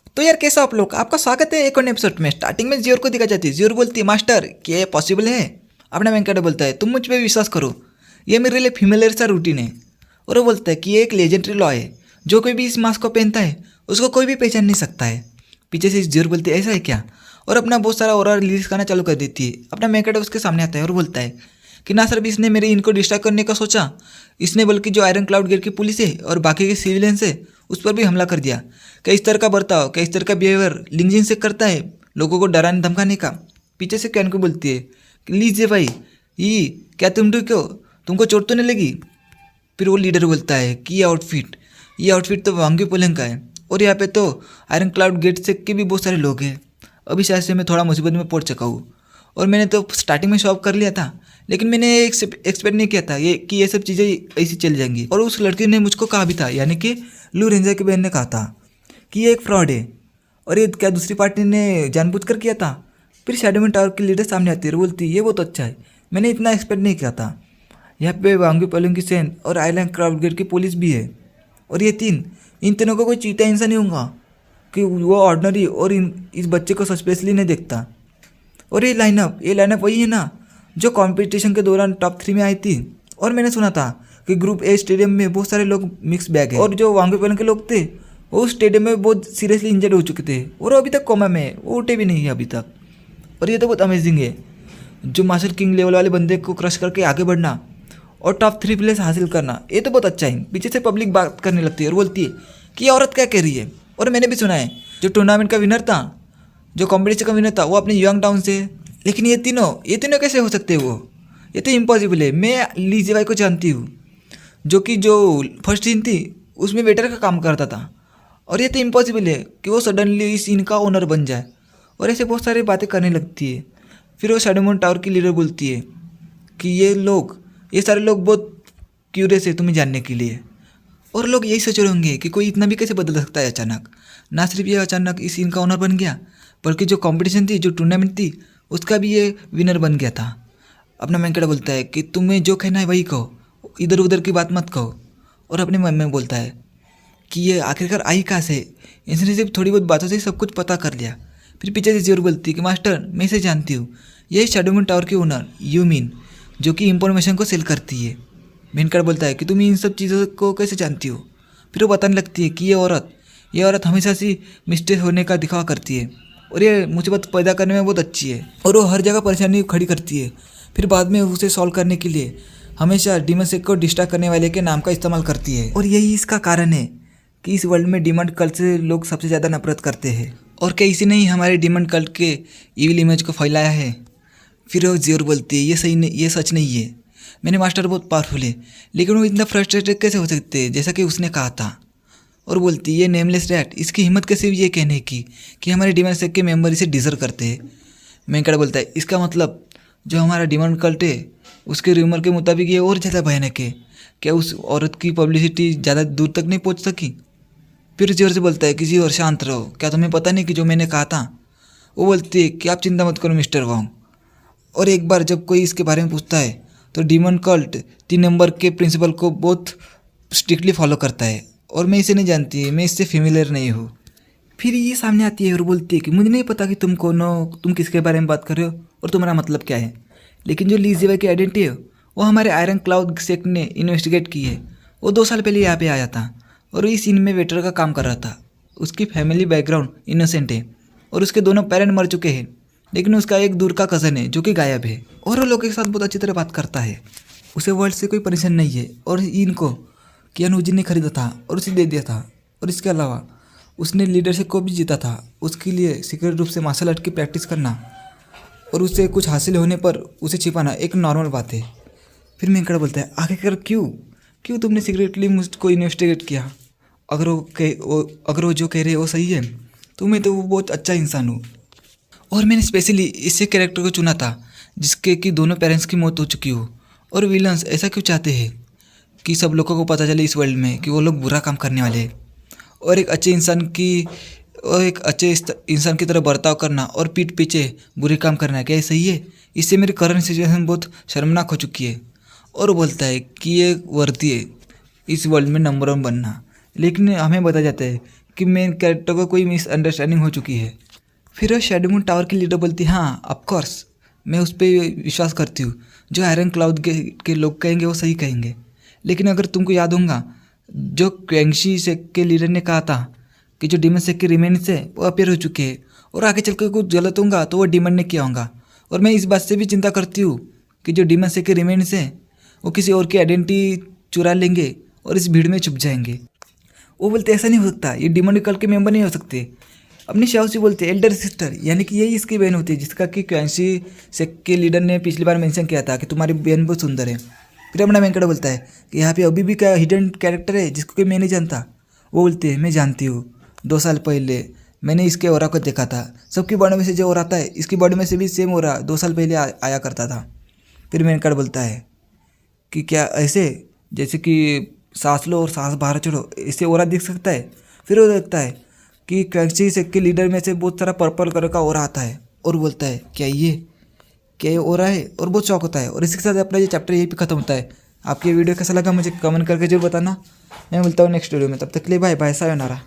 तो यार कैसा आप लोग, आपका स्वागत है एक और एपिसोड में। स्टार्टिंग में जियोर को दिखा जाती है। जियोर बोलती है मास्टर क्या ये पॉसिबल है। अपना वेंकट बोलता है तुम मुझ पर विश्वास करो, ये मेरे लिए फीमेलर सा रूटीन है। और वो बोलता है कि ये एक लेजेंडरी लॉ है, जो कोई भी इस मास्क को पहनता है उसको कोई भी पहचान नहीं सकता है। पीछे से जियोर बोलती है ऐसा है क्या, और अपना बहुत सारा और रिलीज करना चालू कर देती है। अपना वेंकट उसके सामने आता है और बोलता है कि ना सिर्फ इसने मेरे इनको डिस्ट्रैक्ट करने का सोचा, इसने बल्कि जो आयरन क्लाउड गेट की पुलिस है और बाकी के सिविलियंस है उस पर भी हमला कर दिया। क्या इस तरह का बर्ताव, क्या इस तरह का बिहेवियर लिंजिन से करता है लोगों को डराने धमकाने का। पीछे से कैन को बोलती है कि लीजिए भाई, ये क्या तुम ठीक हो, तुमको चोट तो नहीं लगी। फिर वो लीडर बोलता है कि ये आउटफिट तो वांगी पोलेंग का है, और यहाँ पे तो आयरन क्लाउड गेट से के भी बहुत सारे लोग हैं। अभी शायद से मैं थोड़ा मुसीबत में पड़ चुका हूँ, और मैंने तो स्टार्टिंग में शॉप कर लिया था, लेकिन मैंने एक्सपेक्ट नहीं किया था ये सब चीज़ें ऐसी चल जाएंगी। और उस लड़की ने मुझको कहा भी था, यानी कि लू रेंजर की बहन ने कहा था कि ये एक फ्रॉड है, और ये क्या दूसरी पार्टी ने जानबूझकर किया था। फिर शैडोमैन टावर की लीडर सामने आती है और बोलती है ये बहुत अच्छा है, मैंने इतना एक्सपेक्ट नहीं किया था। यहाँ पे वांगी पोलिंग की सेन और आइलैंड क्राउड गेट की पुलिस भी है, और ये इन तीनों को कोई चीता हिंसा नहीं होगा कि वो ऑर्डनरी और इस बच्चे को सस्पेशली नहीं देखता। और ये लाइनअप वही है ना जो कंपटीशन के दौरान टॉप 3 में आई थी। और मैंने सुना था कि ग्रुप ए स्टेडियम में बहुत सारे लोग मिक्स बैग है, और जो वांगी पोलिंग के लोग थे वो स्टेडियम में बहुत सीरियसली इंजर्ड हो चुके थे, और वो अभी तक कोमा में है, वो उठे भी नहीं है अभी तक। और ये तो बहुत अमेजिंग है, जो मार्शल किंग लेवल वाले बंदे को क्रश करके आगे बढ़ना और टॉप 3 प्लेस हासिल करना, ये तो बहुत अच्छा है। पीछे से पब्लिक बात करने लगती है और बोलती है कि ये औरत क्या कह रही है। और मैंने भी सुना है जो टूर्नामेंट का विनर था, जो कॉम्पिटिशन का विनर था, वो अपने यंग टाउन से। लेकिन ये तीनों कैसे हो सकते हैं वो, ये तो इम्पॉसिबल है। मैं लीजे भाई को जानती हूँ, जो फर्स्ट सीन थी उसमें वेटर का काम करता था, और ये तो इम्पॉसिबल है कि वो सडनली इस सीन का ओनर बन जाए। और ऐसे बहुत सारी बातें करने लगती है। फिर वो शैडोमैन टावर की लीडर बोलती है कि ये सारे लोग बहुत क्यूरियस है तुम्हें जानने के लिए, और लोग यही सोच रहे होंगे कि कोई इतना भी कैसे बदल सकता है अचानक। ना सिर्फ ये अचानक इस सीन का ओनर बन गया, बल्कि जो कंपटीशन थी, जो टूर्नामेंट थी, उसका भी ये विनर बन गया था। अपना वेंकट बोलता है कि तुम्हें जो कहना है वही कहो, इधर उधर की बात मत कहो। और अपने मन में बोलता है कि ये आखिरकार आई कहाँ से, इसने सिर्फ थोड़ी बहुत बातों से सब कुछ पता कर लिया। फिर पीछे से जरूर बोलती है कि मास्टर मैं इसे जानती हूँ, यही शैडोमैन टावर की ओनर यूमिन, जो कि इंफॉर्मेशन को सेल करती है। वेंकट बोलता है कि तुम इन सब चीज़ों को कैसे जानती हो। फिर वो बताने लगती है कि ये औरत हमेशा से मिस्टेक होने का दिखावा करती है, और ये मुसीबत पैदा करने में बहुत अच्छी है, और वो हर जगह परेशानी खड़ी करती है। फिर बाद में उसे सॉल्व करने के लिए हमेशा डीमन सेक को डिस्ट्रैक्ट करने वाले के नाम का इस्तेमाल करती है। और यही इसका कारण है कि इस वर्ल्ड में डीमन कल्ट से लोग सबसे ज़्यादा नफरत करते हैं, और क्या इसी ने ही हमारे डीमन कल्ट के इविल इमेज को फैलाया है। फिर वो जियोर बोलती है ये सही नहीं, ये सच नहीं है, मैंने मास्टर बहुत पावरफुल है, लेकिन वो इतना फ्रस्ट्रेटेड कैसे हो सकते हैं जैसा कि उसने कहा था। और बोलती है ये नेमलेस रैट, इसकी हिम्मत कैसे हुई ये कहने की कि हमारे डीमन सेक के मेंबर इसे डिजर्व करते हैं। वेंकट बोलता है इसका मतलब जो हमारा डीमन कल्ट है उसके रूमर के मुताबिक ये और ज़्यादा भयानक है, क्या उस औरत की पब्लिसिटी ज़्यादा दूर तक नहीं पहुंच सकी। फिर जोर से बोलता है किसी और शांत रहो, क्या तुम्हें पता नहीं कि जो मैंने कहा था। वो बोलती है कि आप चिंता मत करो मिस्टर वांग, और एक बार जब कोई इसके बारे में पूछता है तो डीमन कल्ट 3 नंबर के प्रिंसिपल को बहुत स्ट्रिक्टली फॉलो करता है, और मैं इसे नहीं जानती, मैं इससे फेमिलियर नहीं हूँ। फिर ये सामने आती है और बोलती है कि मुझे नहीं पता कि तुम कौन हो, तुम किसके बारे में बात कर रहे हो और तुम्हारा मतलब क्या है, लेकिन जो ली जेवाई की आइडेंटिटी है वो हमारे आयरन क्लाउड सेक्ट ने इन्वेस्टिगेट की है। वो 2 साल पहले यहाँ पे आया था, और इस सीन में वेटर का काम कर रहा था। उसकी फैमिली बैकग्राउंड इनोसेंट है, और उसके दोनों पेरेंट मर चुके हैं, लेकिन उसका एक दूर का कज़न है जो कि गायब है, और वो लोगों के साथ बहुत अच्छी तरह बात करता है। उसे वर्ल्ड से कोई परेशान नहीं है, और इनको कियानू जी ने खरीदा था और उसे दे दिया था। और इसके अलावा उसने लीडरशिप को भी जीता था, उसके लिए सीक्रेट रूप से मार्शल आर्ट की प्रैक्टिस करना और उससे कुछ हासिल होने पर उसे छिपाना एक नॉर्मल बात है। फिर वेंकट बोलता है आखिरकार क्यों तुमने सीक्रेटली मुझको इन्वेस्टिगेट किया। अगर वो जो कह रहे वो सही है तो मैं तो वो बहुत अच्छा इंसान हूँ, और मैंने स्पेशली इसे कैरेक्टर को चुना था जिसके कि दोनों पेरेंट्स की मौत हो चुकी हो। और विलन्स ऐसा क्यों चाहते हैं कि सब लोगों को पता चले इस वर्ल्ड में कि वो लोग बुरा काम करने वाले हैं, और एक अच्छे इंसान की तरह बर्ताव करना और पीठ पीछे बुरे काम करना, क्या ये सही है। इससे मेरी करंट सिचुएशन बहुत शर्मनाक हो चुकी है। और वो बोलता है कि ये वर्दी है इस वर्ल्ड में नंबर 1 बनना, लेकिन हमें बताया जाता है कि मेन कैरेक्टर को कोई मिसअंडरस्टैंडिंग हो चुकी है। फिर वो शेडमून टावर की लीडर बोलती है, हाँ ऑफकोर्स मैं उस पर विश्वास करती हूँ, जो आयरन क्लाउड के लोग कहेंगे वो सही कहेंगे। लेकिन अगर तुमको याद होगा जो क्वेंगशी सेक के लीडर ने कहा था कि जो डीमन सेक के रिमेन्स है वो अपीयर हो चुके हैं और आगे चल कर कुछ गलत होगा तो वो डीमन ने किया होगा। और मैं इस बात से भी चिंता करती हूँ कि जो डीमन सेक के रिमेन्स हैं वो किसी और की आइडेंटिटी चुरा लेंगे और इस भीड़ में छुप जाएंगे। वो बोलते ऐसा नहीं हो सकता, ये डीमन कल के मेंबर नहीं हो सकते। अपनी शाओसी बोलते एल्डर सिस्टर, यानी कि यही इसकी बहन होती है जिसका कि क्वेंगशी सेक के लीडर ने पिछली बार मेंशन किया था कि तुम्हारी बहन बहुत सुंदर है। फिर अपना वेंकट बोलता है कि यहाँ पे अभी भी क्या हिडन कैरेक्टर है जिसको कि मैं नहीं जानता। वो बोलते हैं मैं जानती हूँ, 2 साल पहले मैंने इसके ओरा को देखा था। सबकी बॉडी में से जो ओरा आता है इसकी बॉडी में से भी सेम ओरा 2 साल पहले आया करता था। फिर वेंकट बोलता है कि क्या ऐसे जैसे कि सांस लो और सांस बाहर छोड़ो इससे ओरा दिख सकता है। फिर वो देखता है कि क्वेंगशी सेक के लीडर में से बहुत सारा पर्पल कलर का ओरा आता है और बोलता है क्या ये ओरा है, और बहुत शौक होता है। और इसी के साथ अपना ये चैप्टर यहीं पे खत्म होता है। आपकी वीडियो कैसा लगा मुझे कमेंट करके जरूर बताना। मैं मिलता हूँ नेक्स्ट वीडियो में, तब तक के लिए बाय बाय, सायोनारा।